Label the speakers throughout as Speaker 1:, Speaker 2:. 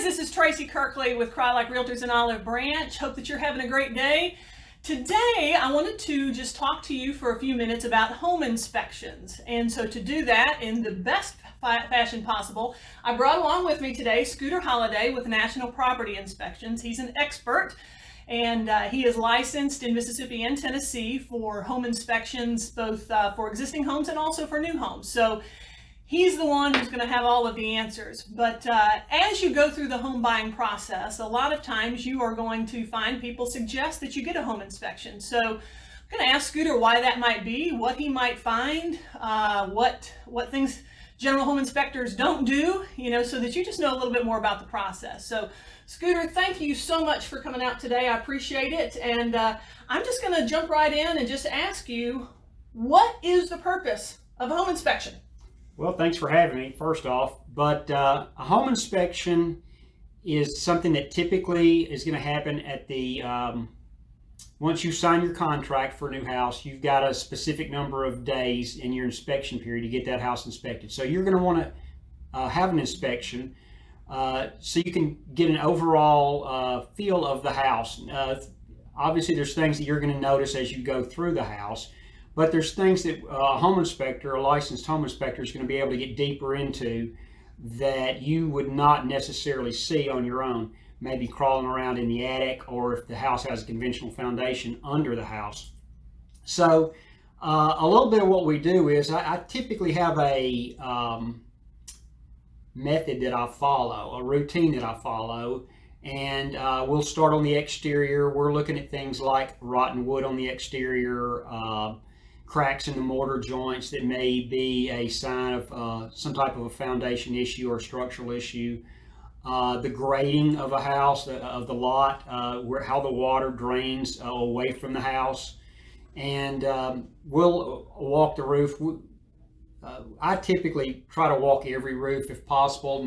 Speaker 1: this is Tracy Kirkley with Cry Like Realtors in Olive Branch. Hope that you're having a great day. Today, I wanted to just talk to you for a few minutes about home inspections. And so to do that in the best fashion possible, I brought along with me today Scooter Holliday with National Property Inspections. He's an expert, and he is licensed in Mississippi and Tennessee for home inspections, both for existing homes and also for new homes. So he's the one who's going to have all of the answers. But as you go through the home buying process, a lot of times you are going to find people suggest that you get a home inspection. So I'm going to ask Scooter why that might be, what he might find, what things general home inspectors don't do, so that you just know a little bit more about the process. So Scooter, thank you so much for coming out today. I appreciate it. And I'm just going to jump right in and just ask you, what is the purpose of a home inspection?
Speaker 2: Well, thanks for having me, first off. But a home inspection is something that typically is going to happen at the, once you sign your contract for a new house, you've got a specific number of days in your inspection period to get that house inspected. So you're going to want to have an inspection so you can get an overall feel of the house. Obviously, there's things that you're going to notice as you go through the house. But there's things that a home inspector, a licensed home inspector, is going to be able to get deeper into that you would not necessarily see on your own. Maybe crawling around in the attic, or if the house has a conventional foundation under the house. So a little bit of what we do is I typically have a method that I follow, a routine that I follow. And we'll start on the exterior. We're looking at things like rotten wood on the exterior, cracks in the mortar joints that may be a sign of some type of a foundation issue or structural issue. The grading of a house, of the lot, how the water drains away from the house. And we'll walk the roof. I typically try to walk every roof if possible.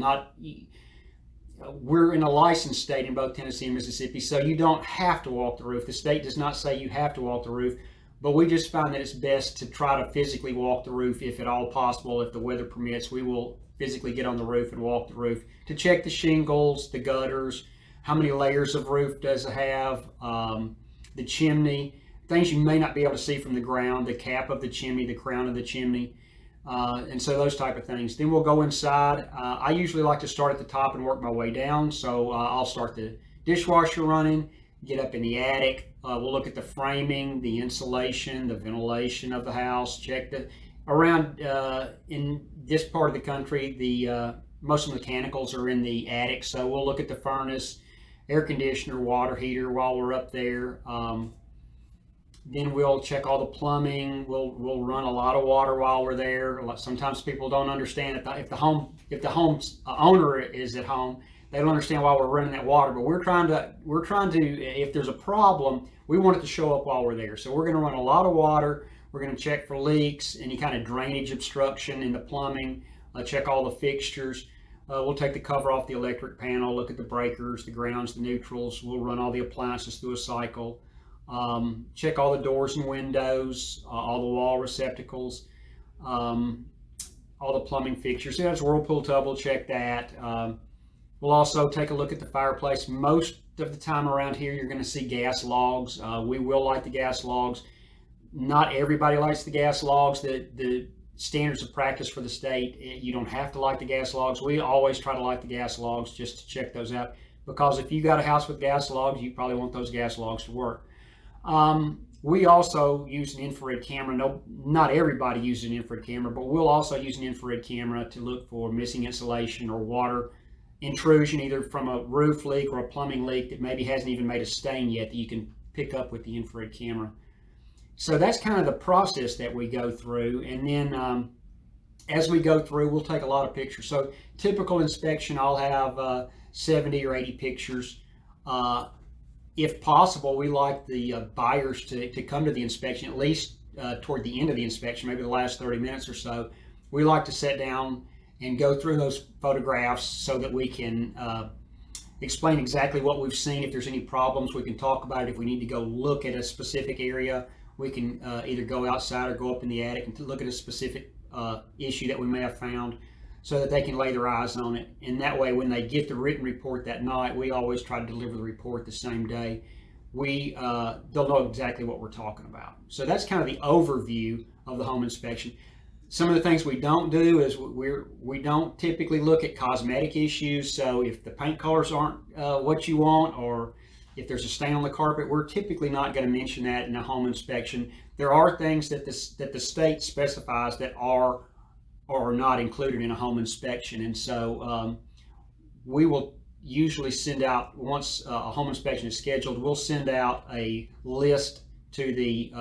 Speaker 2: We're in a licensed state in both Tennessee and Mississippi, so you don't have to walk the roof. The state does not say you have to walk the roof. But we just find that it's best to try to physically walk the roof if at all possible. If the weather permits, we will physically get on the roof and walk the roof to check the shingles, the gutters, how many layers of roof does it have, the chimney, things you may not be able to see from the ground, the cap of the chimney, the crown of the chimney, and so those type of things. Then we'll go inside. I usually like to start at the top and work my way down. So I'll start the dishwasher running, get up in the attic. We'll look at the framing, the insulation, the ventilation of the house. Check around in this part of the country, most of the mechanicals are in the attic. So we'll look at the furnace, air conditioner, water heater while we're up there. Then we'll check all the plumbing. We'll run a lot of water while we're there. Sometimes people don't understand if the home's owner is at home, they don't understand why we're running that water. But we're trying to if there's a problem, we want it to show up while we're there. So we're going to run a lot of water. We're going to check for leaks, any kind of drainage obstruction in the plumbing. Check all the fixtures. We'll take the cover off the electric panel. Look at the breakers, the grounds, the neutrals. We'll run all the appliances through a cycle. Check all the doors and windows, all the wall receptacles, all the plumbing fixtures. There's a whirlpool tub, we'll check that. We'll also take a look at the fireplace. Most of the time around here, you're going to see gas logs. We will light the gas logs. Not everybody lights the gas logs. The standards of practice for the state, you don't have to light the gas logs. We always try to light the gas logs just to check those out, because if you got a house with gas logs, you probably want those gas logs to work. We also use an infrared camera. No, not everybody uses an infrared camera, but we'll also use an infrared camera to look for missing insulation or water intrusion, either from a roof leak or a plumbing leak that maybe hasn't even made a stain yet, that you can pick up with the infrared camera. So that's kind of the process that we go through. And then as we go through, we'll take a lot of pictures. So typical inspection, I'll have 70 or 80 pictures. If possible, we like the buyers to come to the inspection, at least toward the end of the inspection, maybe the last 30 minutes or so. We like to sit down and go through those photographs so that we can explain exactly what we've seen. If there's any problems, we can talk about it. If we need to go look at a specific area, we can either go outside or go up in the attic and look at a specific issue that we may have found. so that they can lay their eyes on it. And that way, when they get the written report that night, we always try to deliver the report the same day. They'll know exactly what we're talking about. So that's kind of the overview of the home inspection. Some of the things we don't do is we don't typically look at cosmetic issues. So if the paint colors aren't what you want, or if there's a stain on the carpet, we're typically not going to mention that in a home inspection. There are things that the state specifies that are or are not included in a home inspection, and so we will usually send out, once a home inspection is scheduled, we'll send out a list to the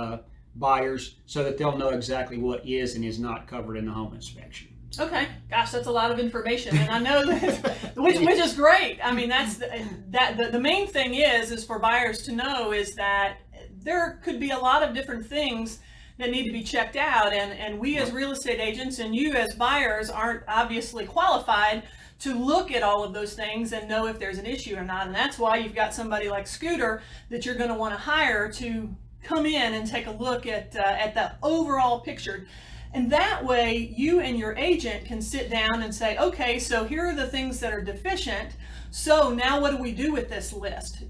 Speaker 2: buyers so that they'll know exactly what is and is not covered in the home inspection.
Speaker 1: Okay, gosh, that's a lot of information, and I know that, which is great. I mean, the main thing is for buyers to know is that there could be a lot of different things that need to be checked out, and we as real estate agents and you as buyers aren't obviously qualified to look at all of those things and know if there's an issue or not. And that's why you've got somebody like Scooter that you're going to want to hire to come in and take a look at the overall picture. And that way you and your agent can sit down and say, okay, so here are the things that are deficient. So now what do we do with this list?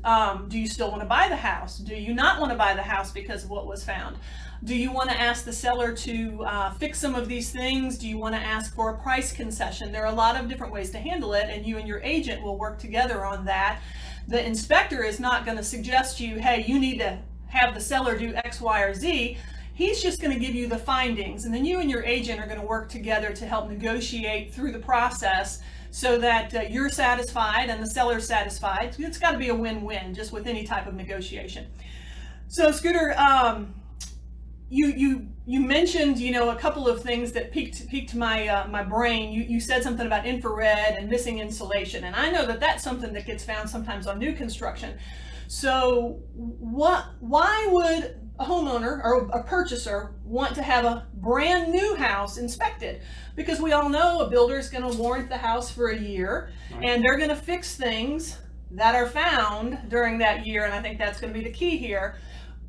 Speaker 1: Do you still want to buy the house? Do you not want to buy the house because of what was found? Do you want to ask the seller to fix some of these things? Do you want to ask for a price concession? There are a lot of different ways to handle it, and you and your agent will work together on that. The inspector is not going to suggest you, hey, you need to have the seller do X, Y, or Z. He's just going to give you the findings, and then you and your agent are going to work together to help negotiate through the process so that you're satisfied and the seller's satisfied. It's got to be a win-win just with any type of negotiation. So Scooter, you mentioned, a couple of things that piqued my brain. You said something about infrared and missing insulation, and I know that that's something that gets found sometimes on new construction. So why would a homeowner or a purchaser want to have a brand new house inspected? Because we all know a builder is going to warrant the house for a year, and they're going to fix things that are found during that year, and I think that's going to be the key here.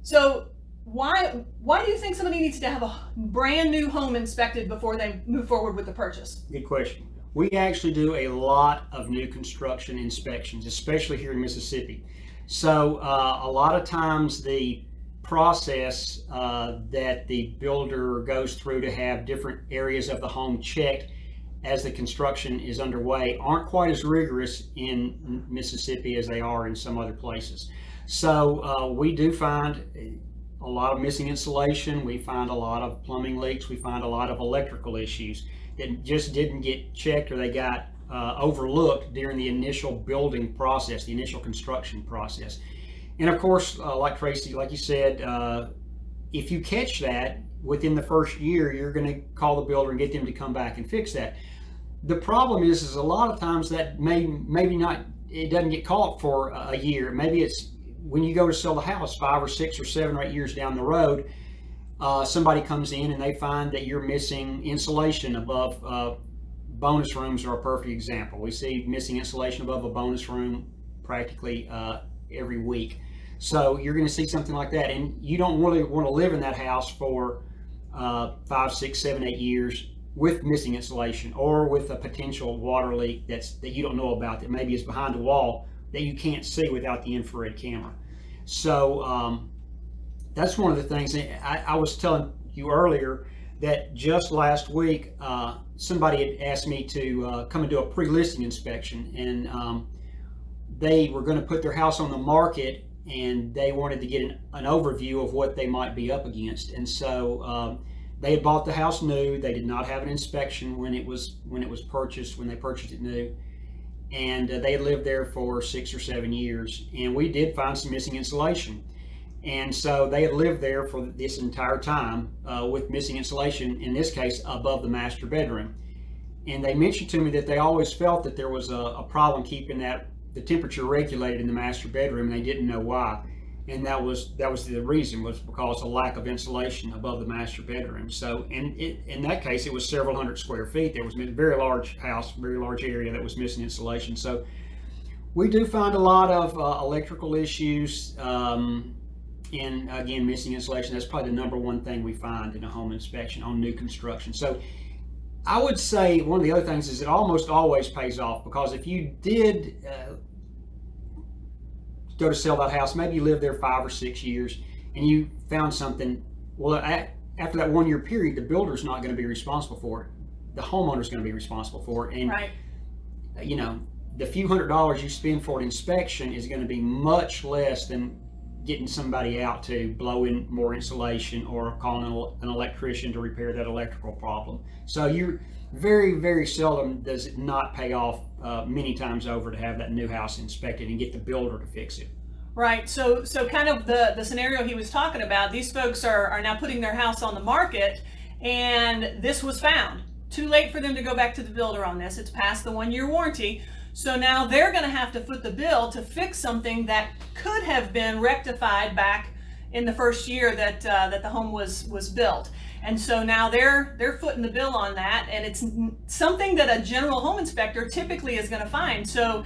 Speaker 1: So why do you think somebody needs to have a brand new home inspected before they move forward with the purchase?
Speaker 2: Good question. We actually do a lot of new construction inspections, especially here in Mississippi. So a lot of times the process that the builder goes through to have different areas of the home checked as the construction is underway aren't quite as rigorous in Mississippi as they are in some other places. So we do find a lot of missing insulation. We find a lot of plumbing leaks. We find a lot of electrical issues that just didn't get checked, or they got overlooked during the initial building process, the initial construction process. And of course, like Tracy, like you said, if you catch that within the first year, you're going to call the builder and get them to come back and fix that. The problem is a lot of times that maybe not, it doesn't get caught for a year. Maybe it's when you go to sell the house 5 or 6 or 7 or 8 years down the road, somebody comes in and they find that you're missing insulation above bonus rooms are a perfect example. We see missing insulation above a bonus room practically every week. So you're going to see something like that, and you don't really want to live in that house for 5, 6, 7, 8 years with missing insulation, or with a potential water leak that you don't know about, that maybe is behind the wall that you can't see without the infrared camera. So that's one of the things. I was telling you earlier that just last week somebody had asked me to come and do a pre-listing inspection, and they were going to put their house on the market, and they wanted to get an overview of what they might be up against. And so they had bought the house new. They did not have an inspection when it was purchased, when they purchased it new, and they had lived there for 6 or 7 years, and we did find some missing insulation. And so they had lived there for this entire time with missing insulation, in this case above the master bedroom. And they mentioned to me that they always felt that there was a problem keeping the temperature regulated in the master bedroom, and they didn't know why. And that was the reason, was because of lack of insulation above the master bedroom. So in that case, it was several hundred square feet. There was a very large house, very large area that was missing insulation. So we do find a lot of electrical issues, and again, missing insulation. That's probably the number one thing we find in a home inspection on new construction. So I would say one of the other things is it almost always pays off, because if you did go to sell that house, maybe you lived there 5 or 6 years and you found something, well, after that 1 year period, the builder's not going to be responsible for it. The homeowner's going to be responsible for it. And,
Speaker 1: right.
Speaker 2: you know, the few $100s you spend for an inspection is going to be much less than getting somebody out to blow in more insulation or calling an electrician to repair that electrical problem. So you're very, very seldom does it not pay off many times over to have that new house inspected and get the builder to fix it.
Speaker 1: Right. So kind of the scenario he was talking about, these folks are now putting their house on the market, and this was found. Too late for them to go back to the builder on this. It's past the 1 year warranty. So now they're going to have to foot the bill to fix something that could have been rectified back in the first year that the home was built. And so now they're footing the bill on that, and it's something that a general home inspector typically is going to find. So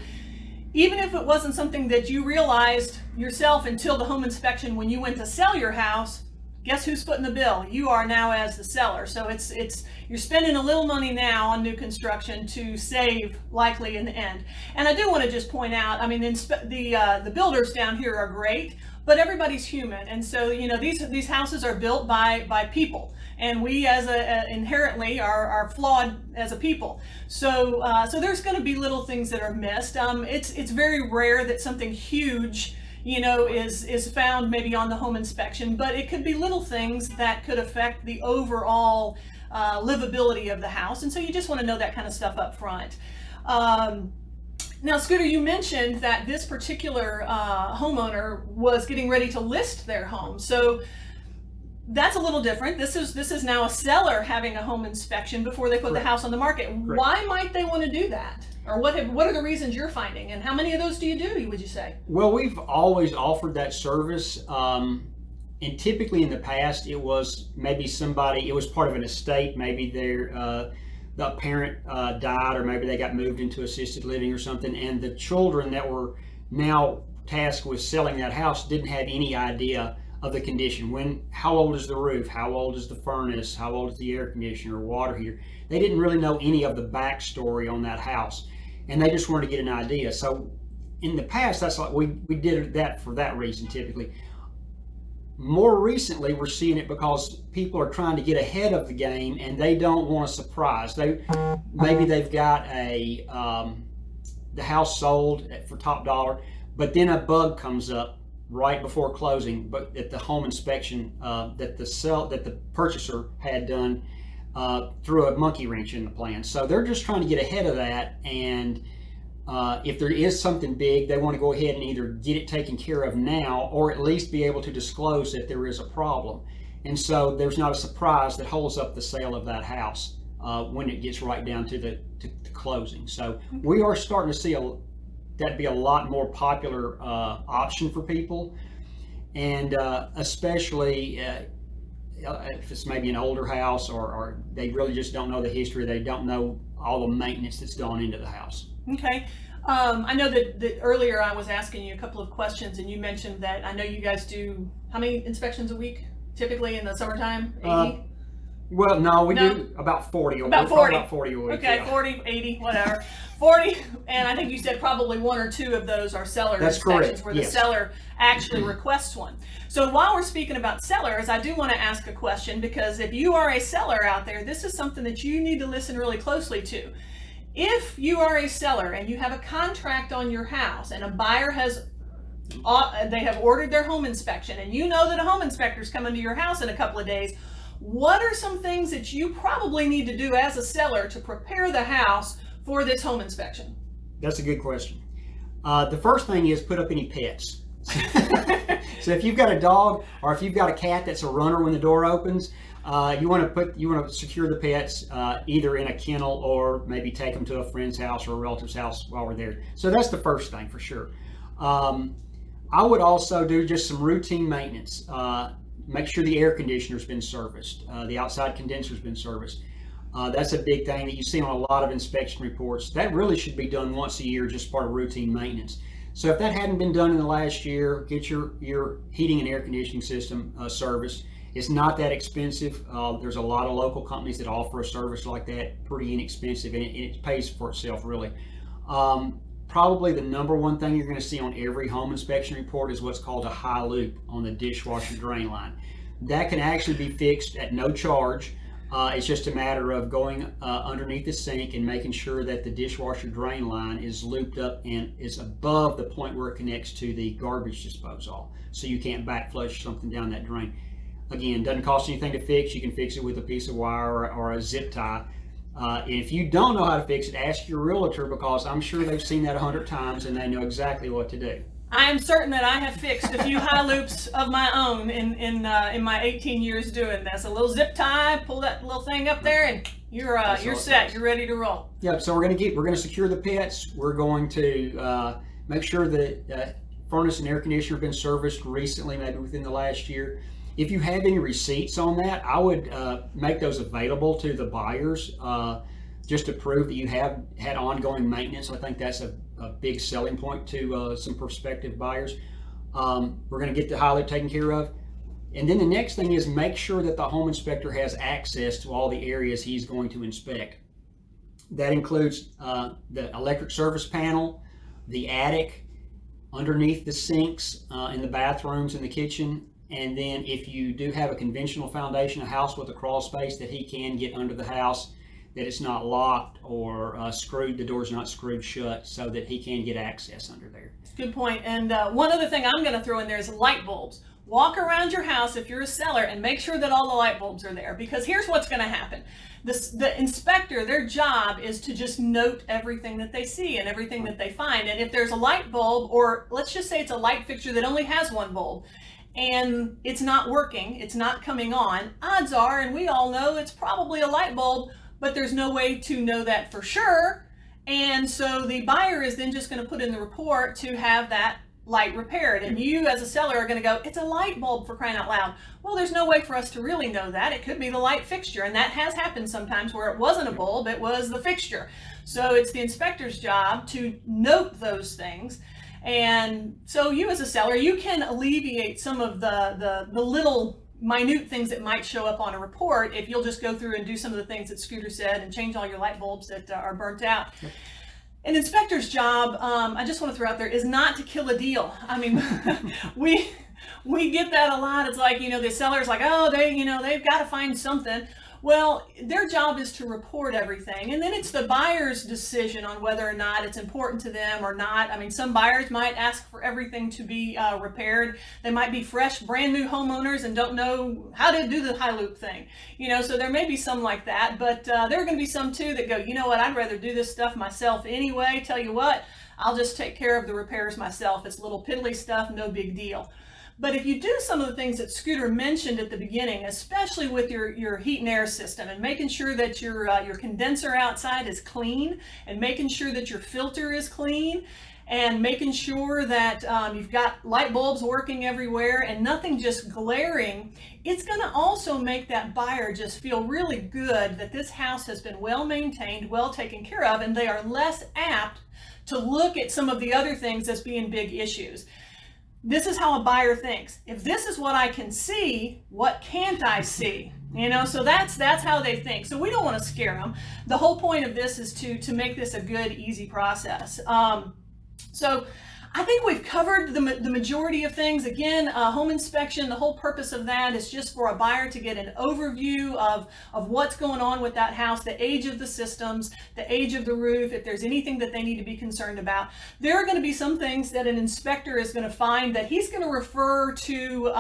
Speaker 1: even if it wasn't something that you realized yourself until the home inspection when you went to sell your house, guess who's footing the bill? You are now as the seller. So it's you're spending a little money now on new construction to save likely in the end. And I do want to just point out, I mean, the builders down here are great, but everybody's human. And so, you know, these houses are built by people, and we as inherently are flawed as a people. So there's going to be little things that are missed. It's very rare that something huge, you know, is found maybe on the home inspection, but it could be little things that could affect the overall livability of the house. And so you just want to know that kind of stuff up front. Now, Scooter, you mentioned that this particular homeowner was getting ready to list their home. So that's a little different. This is now a seller having a home inspection before they put the house on the market. Correct. Why might they want to do that? Or what are the reasons you're finding, and how many of those do you do, would you say?
Speaker 2: Well, we've always offered that service, and typically in the past it was maybe somebody, it was part of an estate, maybe the parent died, or maybe they got moved into assisted living or something, and the children that were now tasked with selling that house didn't have any idea of the condition. How old is the roof? How old is the furnace? How old is the air conditioner or water heater? They didn't really know any of the backstory on that house, and they just wanted to get an idea. So in the past, that's like we did that for that reason typically. More recently, we're seeing it because people are trying to get ahead of the game, and they don't want a surprise. Maybe they've got the house sold for top dollar, but then a bug comes up right before closing, but at the home inspection that the purchaser had done threw a monkey wrench in the plan. So they're just trying to get ahead of that, and if there is something big, they want to go ahead and either get it taken care of now, or at least be able to disclose that there is a problem. And so there's not a surprise that holds up the sale of that house when it gets right down to the closing. So we are starting to see that be a lot more popular option for people, and especially if it's maybe an older house, or they really just don't know the history, they don't know all the maintenance that's gone into the house.
Speaker 1: Okay. I know that earlier I was asking you a couple of questions, and you mentioned that I know you guys do how many inspections a week typically in the summertime? 80?
Speaker 2: Well, no, we do about 40.
Speaker 1: About 40.
Speaker 2: About 40 a week.
Speaker 1: Okay,
Speaker 2: yeah.
Speaker 1: 40, 80, whatever. 40, and I think you said probably 1 or 2 of those are seller
Speaker 2: That's
Speaker 1: inspections
Speaker 2: correct.
Speaker 1: where
Speaker 2: Yes.
Speaker 1: the seller actually requests one. So while we're speaking about sellers, I do want to ask a question, because if you are a seller out there, this is something that you need to listen really closely to. If you are a seller and you have a contract on your house, and a buyer they have ordered their home inspection, and you know that a home inspector is coming to your house in a couple of days, what are some things that you probably need to do as a seller to prepare the house for this home inspection?
Speaker 2: That's a good question. The first thing is put up any pets. So if you've got a dog, or if you've got a cat that's a runner when the door opens, you want to secure the pets either in a kennel, or maybe take them to a friend's house or a relative's house while we're there. So that's the first thing for sure. I would also do just some routine maintenance. Make sure the air conditioner's been serviced, the outside condenser's been serviced. That's a big thing that you see on a lot of inspection reports. That really should be done once a year, just part of routine maintenance. So if that hadn't been done in the last year, get your heating and air conditioning system serviced. It's not that expensive. There's a lot of local companies that offer a service like that, pretty inexpensive, and it pays for itself really. Probably the number one thing you're going to see on every home inspection report is what's called a high loop on the dishwasher drain line. That can actually be fixed at no charge. It's just a matter of going underneath the sink and making sure that the dishwasher drain line is looped up and is above the point where it connects to the garbage disposal, so you can't back flush something down that drain. Again, doesn't cost anything to fix. You can fix it with a piece of wire or a zip tie. If you don't know how to fix it, ask your realtor, because I'm sure they've seen that 100 times and they know exactly what to do.
Speaker 1: I am certain that I have fixed a few high loops of my own in my 18 years doing this. A little zip tie, pull that little thing up there, and you're set. You're ready to roll.
Speaker 2: Yep. So we're going to secure the pits. We're going to make sure that furnace and air conditioner have been serviced recently, maybe within the last year. If you have any receipts on that, I would make those available to the buyers, just to prove that you have had ongoing maintenance. I think that's a big selling point to some prospective buyers. We're going to get the high loop taken care of. And then the next thing is make sure that the home inspector has access to all the areas he's going to inspect. That includes the electric service panel, the attic, underneath the sinks, in the bathrooms, in the kitchen. And then if you do have a conventional foundation, a house with a crawl space, that he can get under the house, that it's not locked or screwed, the door's not screwed shut, so that he can get access under there.
Speaker 1: Good point. And one other thing I'm going to throw in there is light bulbs. Walk around your house if you're a seller and make sure that all the light bulbs are there, because here's what's going to happen. The inspector, their job is to just note everything that they see and everything that they find. And if there's a light bulb, or let's just say it's a light fixture that only has one bulb, and it's not working, it's not coming on, odds are, and we all know, it's probably a light bulb, but there's no way to know that for sure. And so the buyer is then just going to put in the report to have that light repaired. And you as a seller are going to go, it's a light bulb, for crying out loud. Well, there's no way for us to really know that. It could be the light fixture. And that has happened sometimes where it wasn't a bulb, it was the fixture. So it's the inspector's job to note those things. And so you as a seller, you can alleviate some of the little minute things that might show up on a report if you'll just go through and do some of the things that Scooter said and change all your light bulbs that are burnt out. Yep. An inspector's job, I just want to throw out there, is not to kill a deal. I mean, we get that a lot. It's like, the seller's like, oh, they've got to find something. Well, their job is to report everything, and then it's the buyer's decision on whether or not it's important to them or not. I mean, some buyers might ask for everything to be repaired. They might be fresh, brand new homeowners and don't know how to do the high loop thing. So there may be some like that, but there are going to be some too that go, you know what, I'd rather do this stuff myself anyway. Tell you what, I'll just take care of the repairs myself. It's little piddly stuff, no big deal. But if you do some of the things that Scooter mentioned at the beginning, especially with your heat and air system, and making sure that your condenser outside is clean, and making sure that your filter is clean, and making sure that you've got light bulbs working everywhere and nothing just glaring, it's going to also make that buyer just feel really good that this house has been well maintained, well taken care of, and they are less apt to look at some of the other things as being big issues. This is how a buyer thinks. If this is what I can see, what can't I see? So that's how they think. So we don't want to scare them. The whole point of this is to make this a good, easy process. So I think we've covered the majority of things. Again, home inspection, the whole purpose of that is just for a buyer to get an overview of what's going on with that house, the age of the systems, the age of the roof, if there's anything that they need to be concerned about. There are going to be some things that an inspector is going to find that he's going to refer to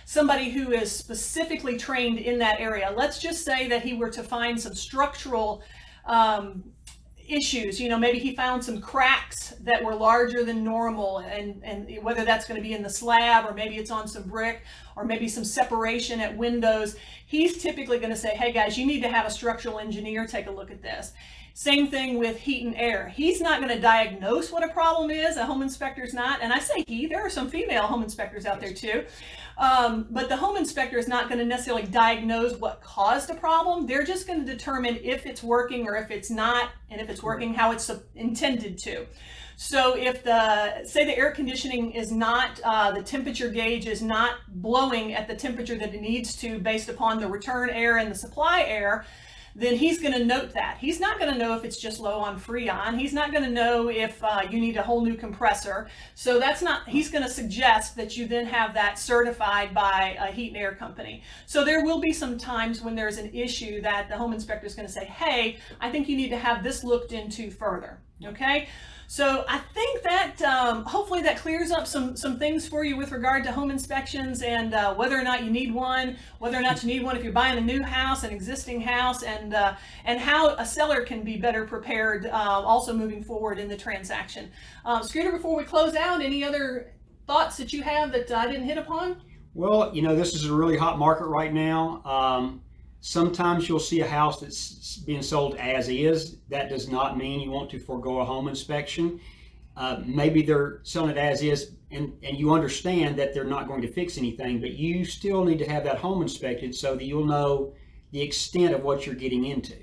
Speaker 1: somebody who is specifically trained in that area. Let's just say that he were to find some structural issues. Maybe he found some cracks that were larger than normal, and whether that's going to be in the slab, or maybe it's on some brick, or maybe some separation at windows. He's typically going to say, hey guys, you need to have a structural engineer take a look at this. Same thing with heat and air. He's not going to diagnose what a problem is. A home inspector's not. And I say he, there are some female home inspectors out there too. But the home inspector is not going to necessarily diagnose what caused a problem. They're just going to determine if it's working or if it's not, and if it's working, how it's intended to. So if say the air conditioning is not, the temperature gauge is not blowing at the temperature that it needs to based upon the return air and the supply air, then he's going to note that. He's not going to know if it's just low on Freon. He's not going to know if you need a whole new compressor. So he's going to suggest that you then have that certified by a heat and air company. So there will be some times when there's an issue that the home inspector is going to say, hey, I think you need to have this looked into further. Okay? So I think that hopefully that clears up some things for you with regard to home inspections and whether or not you need one, whether or not you need one if you're buying a new house, an existing house, and how a seller can be better prepared also moving forward in the transaction. Scooter, before we close out, any other thoughts that you have that I didn't hit upon?
Speaker 2: Well, this is a really hot market right now. Sometimes you'll see a house that's being sold as is. That does not mean you want to forego a home inspection. Maybe they're selling it as is, and you understand that they're not going to fix anything, but you still need to have that home inspected so that you'll know the extent of what you're getting into.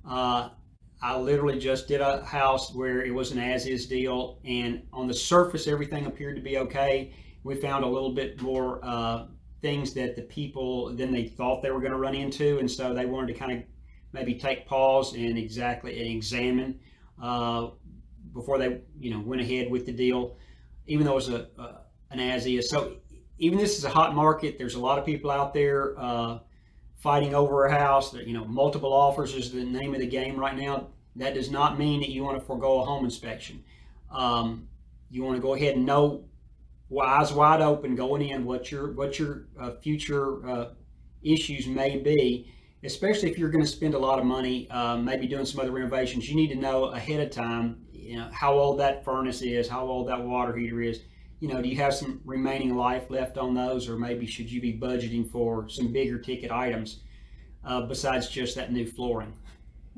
Speaker 2: I literally just did a house where it was an as-is deal, and on the surface everything appeared to be okay. We found a little bit more things that the people than they thought they were going to run into, and so they wanted to kind of maybe take pause and examine before they went ahead with the deal, even though it was an as-is. So even this is a hot market. There's a lot of people out there fighting over a house. Multiple offers is the name of the game right now. That does not mean that you want to forego a home inspection. You want to go ahead and know, eyes wide open going in, what your future issues may be, especially if you're going to spend a lot of money, maybe doing some other renovations. You need to know ahead of time, how old that furnace is, how old that water heater is. Do you have some remaining life left on those, or maybe should you be budgeting for some bigger ticket items besides just that new flooring?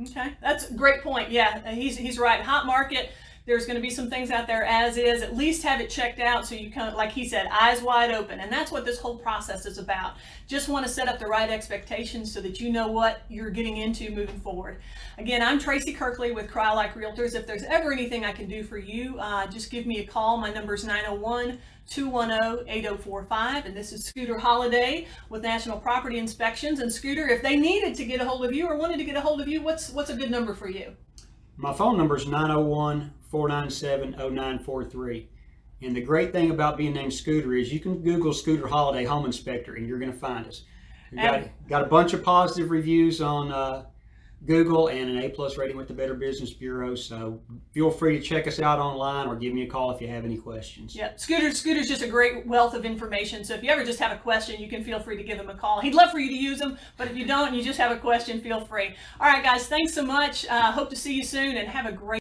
Speaker 1: Okay, that's a great point. Yeah, he's right. Hot market. There's going to be some things out there as is. At least have it checked out so you can, like he said, eyes wide open. And that's what this whole process is about. Just want to set up the right expectations so that you know what you're getting into moving forward. Again, I'm Tracy Kirkley with Like Realtors. If there's ever anything I can do for you, just give me a call. My number is 901-210-8045. And this is Scooter Holliday with National Property Inspections. And Scooter, if they needed to get a hold of you or wanted to get a hold of you, what's a good number for you?
Speaker 2: My phone number is 901-497-0943. And the great thing about being named Scooter is you can Google Scooter Holliday Home Inspector and you're going to find us. We've got a bunch of positive reviews on Google and an A+ rating with the Better Business Bureau. So feel free to check us out online or give me a call if you have any questions.
Speaker 1: Yeah, Scooter's just a great wealth of information. So if you ever just have a question, you can feel free to give him a call. He'd love for you to use him, but if you don't and you just have a question, feel free. All right, guys, thanks so much. Hope to see you soon and have a great